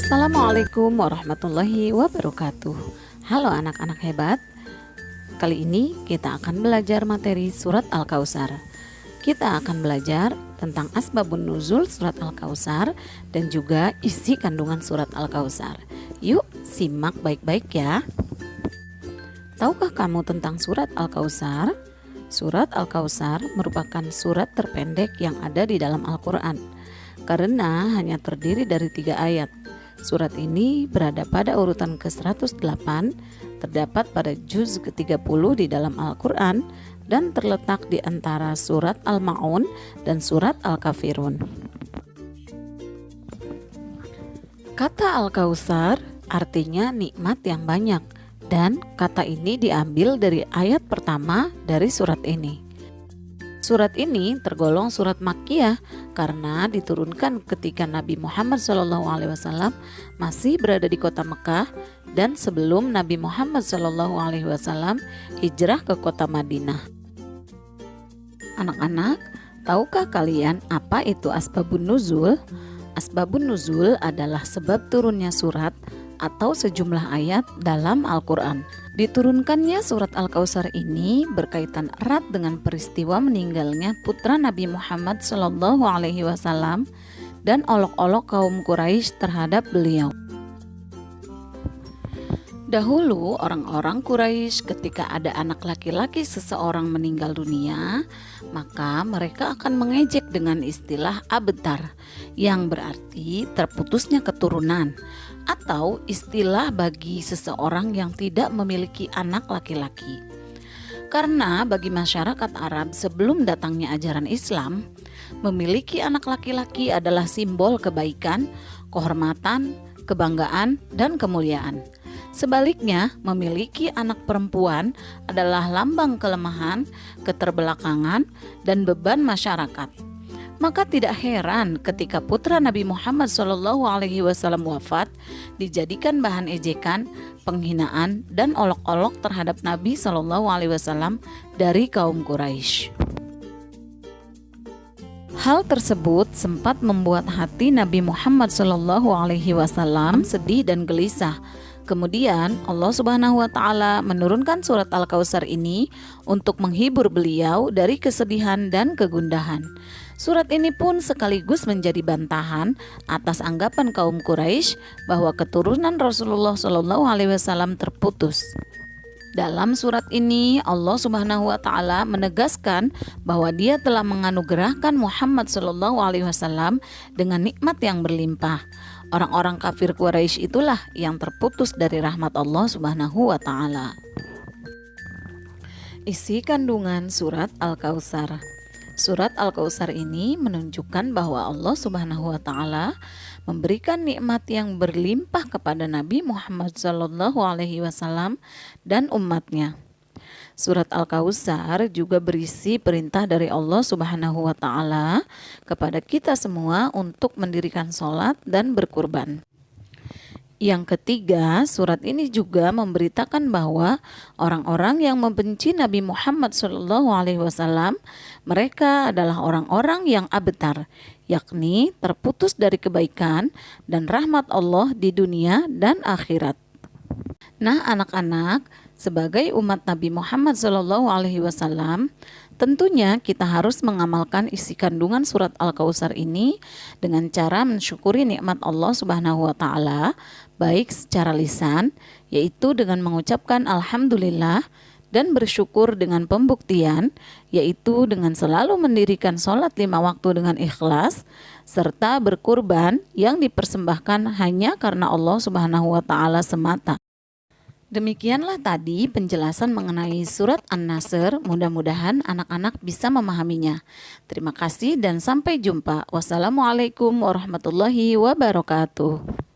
Assalamualaikum warahmatullahi wabarakatuh. Halo anak-anak hebat. Kali ini kita akan belajar materi surat Al-Kautsar. Kita akan belajar tentang asbabun nuzul surat Al-Kautsar dan juga isi kandungan surat Al-Kautsar. Yuk simak baik-baik ya. Tahukah kamu tentang surat Al-Kautsar? Surat Al-Kautsar merupakan surat terpendek yang ada di dalam Al-Quran karena hanya terdiri dari 3 ayat. Surat ini berada pada urutan ke-108, terdapat pada juz ke-30 di dalam Al-Quran dan terletak di antara surat Al-Ma'un dan surat Al-Kafirun. Kata Al-Kautsar artinya nikmat yang banyak, dan kata ini diambil dari ayat pertama dari surat ini. Surat ini tergolong surat Makkiyah karena diturunkan ketika Nabi Muhammad SAW masih berada di kota Mekah dan sebelum Nabi Muhammad SAW hijrah ke kota Madinah. Anak-anak, tahukah kalian apa itu asbabun nuzul? Asbabun nuzul adalah sebab turunnya surat atau sejumlah ayat dalam Al-Quran. Diturunkannya surat Al-Kautsar ini berkaitan erat dengan peristiwa meninggalnya putra Nabi Muhammad SAW dan olok-olok kaum Quraisy terhadap beliau. Dahulu orang-orang Quraisy ketika ada anak laki-laki seseorang meninggal dunia, maka mereka akan mengejek dengan istilah abtar yang berarti terputusnya keturunan, atau istilah bagi seseorang yang tidak memiliki anak laki-laki. Karena bagi masyarakat Arab sebelum datangnya ajaran Islam, memiliki anak laki-laki adalah simbol kebaikan, kehormatan, kebanggaan, dan kemuliaan. Sebaliknya, memiliki anak perempuan adalah lambang kelemahan, keterbelakangan, dan beban masyarakat. Maka tidak heran ketika putra Nabi Muhammad SAW wafat, dijadikan bahan ejekan, penghinaan, dan olok-olok terhadap Nabi SAW dari kaum Quraisy. Hal tersebut sempat membuat hati Nabi Muhammad SAW sedih dan gelisah. Kemudian Allah Subhanahu wa Ta'ala menurunkan surat Al-Kautsar ini untuk menghibur beliau dari kesedihan dan kegundahan. Surat ini pun sekaligus menjadi bantahan atas anggapan kaum Quraisy bahwa keturunan Rasulullah SAW terputus. Dalam surat ini Allah Subhanahu wa Ta'ala menegaskan bahwa Dia telah menganugerahkan Muhammad SAW dengan nikmat yang berlimpah. Orang-orang kafir Quraisy itulah yang terputus dari rahmat Allah Subhanahu wa Ta'ala. Isi kandungan surat Al-Kautsar. Surat Al-Kautsar ini menunjukkan bahwa Allah Subhanahu wa Ta'ala memberikan nikmat yang berlimpah kepada Nabi Muhammad SAW dan umatnya. Surat Al-Kautsar juga berisi perintah dari Allah Subhanahu wa Ta'ala kepada kita semua untuk mendirikan sholat dan berkurban. Yang ketiga, surat ini juga memberitakan bahwa orang-orang yang membenci Nabi Muhammad SAW, mereka adalah orang-orang yang abtar, yakni terputus dari kebaikan dan rahmat Allah di dunia dan akhirat. Nah anak-anak, sebagai umat Nabi Muhammad SAW, tentunya kita harus mengamalkan isi kandungan surat Al-Kautsar ini dengan cara mensyukuri nikmat Allah Subhanahu wa Ta'ala, baik secara lisan, yaitu dengan mengucapkan Alhamdulillah, dan bersyukur dengan pembuktian, yaitu dengan selalu mendirikan sholat 5 waktu dengan ikhlas, serta berkurban yang dipersembahkan hanya karena Allah Subhanahu wa Ta'ala semata. Demikianlah tadi penjelasan mengenai surat An-Nasr. Mudah-mudahan anak-anak bisa memahaminya. Terima kasih dan sampai jumpa. Wassalamualaikum warahmatullahi wabarakatuh.